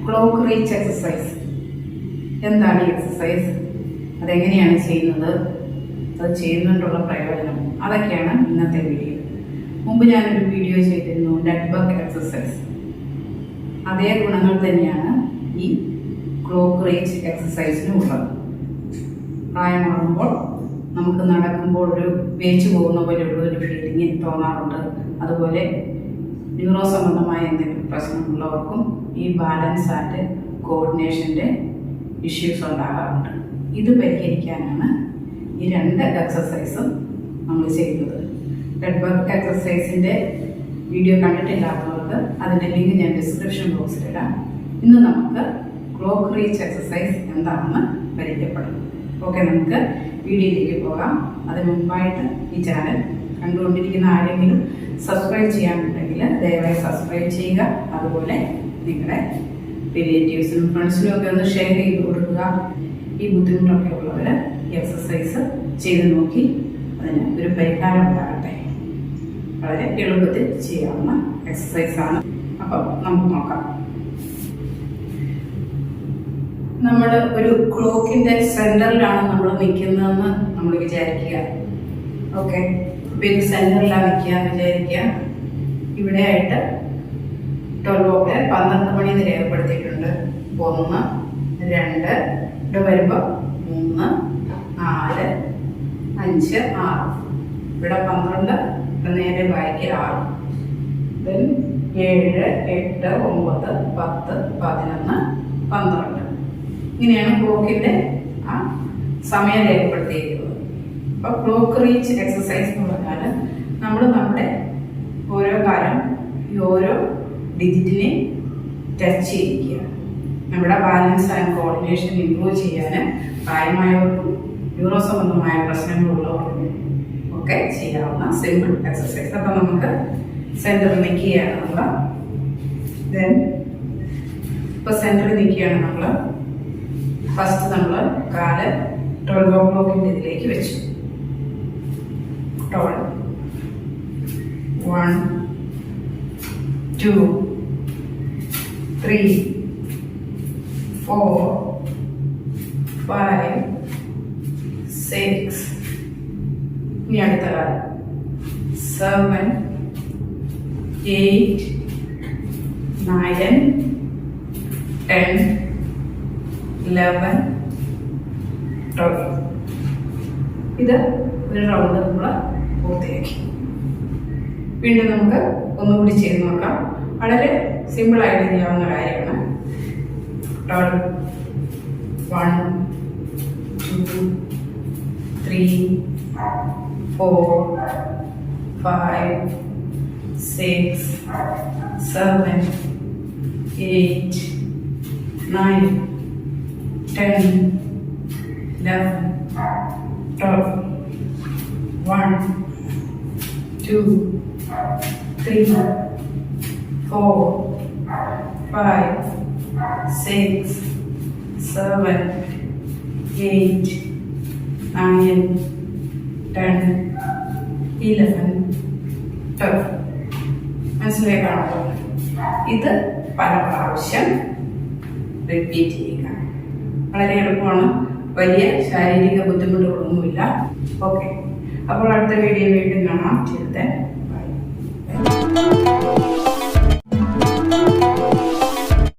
Clock reach exercise. എന്താണ് ഈ exercise, അതെങ്ങനെയാണ് ചെയ്യുന്നത്, അത് ചെയ്യുന്നതുകൊണ്ടുള്ള പ്രയോജനം, അതൊക്കെയാണ് ഇന്നത്തെ വീഡിയോ. മുമ്പ് ഞാനൊരു വീഡിയോ ചെയ്തിരുന്നു നെറ്റ് വർക്ക് എക്സസൈസ്. അതേ ഗുണങ്ങൾ തന്നെയാണ് ഈ ക്ലോക്ക് റീച്ച് എക്സസൈസിനും ഉള്ളത്. പ്രായമാകുമ്പോൾ നമുക്ക് നടക്കുമ്പോൾ ഒരു വേച്ചു പോകുന്ന പോലെയുള്ള ഒരു ഫീലിംഗ് തോന്നാറുണ്ട്. അതുപോലെ ന്യൂറോ സംബന്ധമായ എന്തെങ്കിലും പ്രശ്നമുള്ളവർക്കും ഈ ബാലൻസ് ആൻഡ് കോർഡിനേഷൻ്റെ ഇഷ്യൂസ് ഉണ്ടാകാറുണ്ട്. ഇത് പരിഹരിക്കാനാണ് ഈ രണ്ട് എക്സസൈസും നമ്മൾ ചെയ്യുന്നത്. നെറ്റ് വർക്ക് എക്സസൈസിൻ്റെ വീഡിയോ കണ്ടിട്ടില്ലാത്തവർക്ക് അതിൻ്റെ ലിങ്ക് ഞാൻ ഡിസ്ക്രിപ്ഷൻ ബോക്സിലിടാം. ഇന്ന് നമുക്ക് ക്ലോക്ക് റീച്ച് എക്സസൈസ് എന്താണെന്ന് പരിചയപ്പെടാം. ഓക്കെ, നമുക്ക് വീഡിയോയിലേക്ക് പോകാം. അതിന് മുമ്പായിട്ട് ഈ ചാനൽ കണ്ടുകൊണ്ടിരിക്കുന്ന ആരെങ്കിലും സബ്സ്ക്രൈബ് ചെയ്യാനുണ്ടെങ്കിൽ ദയവായി സബ്സ്ക്രൈബ് ചെയ്യുക. അതുപോലെ നിങ്ങളുടെ റിലേറ്റീവ്സിനും ഫ്രണ്ട്സിനും ഒക്കെ ഒന്ന് ഷെയർ ചെയ്ത് കൊടുക്കുക. ഈ ബുദ്ധിമുട്ടൊക്കെ ഉള്ളവർ ഈ എക്സസൈസ് ചെയ്ത് നോക്കി അതിന് ഒരു പരിഹാരം ഉണ്ടാകട്ടെ. വളരെ എളുപ്പത്തിൽ ചെയ്യാവുന്ന എക്സസൈസാണ്. അപ്പം നമുക്ക് നോക്കാം. നമ്മൾ ഒരു ക്ലോക്കിന്റെ സെന്ററിലാണ് നമ്മൾ നിൽക്കുന്നതെന്ന് നമ്മൾ വിചാരിക്കുക. ഓക്കെ, ഇപ്പൊ ഇത് സെന്ററിലാണ് നിൽക്കുക വിചാരിക്കുക. ഇവിടെ ആയിട്ട് 12 മണി എന്ന് രേഖപ്പെടുത്തിയിട്ടുണ്ട്. 1, 2, ഇവിടെ വരുമ്പോൾ 3, 4, 5, 6. ഇവിടെ 12, നേരെ ബാക്കി 6, 7, 8, 9, 10, 11, 12. ഇങ്ങനെയാണ് ക്ലോക്കിന്റെ ആ സമയം രേഖപ്പെടുത്തിയിരിക്കുന്നത്. അപ്പൊ ക്ലോക്ക് റീച്ച് എക്സസൈസ് എന്ന് പറഞ്ഞാൽ നമ്മൾ നമ്മുടെ ഓരോ കാലം ഈ ഓരോ ഡിജിറ്റിനെ ടച്ച് ചെയ്യിക്കുക. നമ്മുടെ ബാലൻസ് ആൻഡ് കോർഡിനേഷൻ ഇംപ്രൂവ് ചെയ്യാൻ പ്രായമായവർക്കും ന്യൂറോ സംബന്ധമായ പ്രശ്നങ്ങളുള്ളവർക്കും ഒക്കെ ചെയ്യാവുന്ന സിമ്പിൾ എക്സസൈസ്. അപ്പം നമുക്ക് സെന്ററിൽ നിൽക്കുകയാണ് നമ്മൾ. ദെൻ ഇപ്പൊ സെന്ററിൽ നിൽക്കുകയാണ് നമ്മൾ. ഫസ്റ്റ് നമ്മൾ കാല് 12 o'clock ഇതിലേക്ക് വെച്ചു. 12, 1, 2, 3, 4, 5, 6. ഇനി അടുത്ത കാല് 7, 8, 9, 10, 11, 12. ഇത് ഒരു റൗണ്ട് നമ്മൾ പൂർത്തിയാക്കി. വീണ്ടും നമുക്ക് ഒന്നുകൂടി ചെയ്ത് നോക്കാം. വളരെ സിമ്പിൾ ആയിട്ട് ചെയ്യാവുന്ന കാര്യമാണ്. 12, 1, 2, 3, 4, 5, 6, 7, 8, 9, 10, 11, 12. 1, 2, 3, 4, 5, 6, 7, 8, 9, 10, 11, 12. മനസ്സിലായി കാണുമോ? ഇത് പല പ്രാവശ്യം റിപ്പീറ്റ് ചെയ്യുക. വളരെ എളുപ്പമാണ്. വലിയ ശാരീരിക ബുദ്ധിമുട്ടുകളൊന്നുമില്ല. ഓക്കെ, അപ്പോൾ അടുത്ത വീഡിയോ വീണ്ടും കാണാം.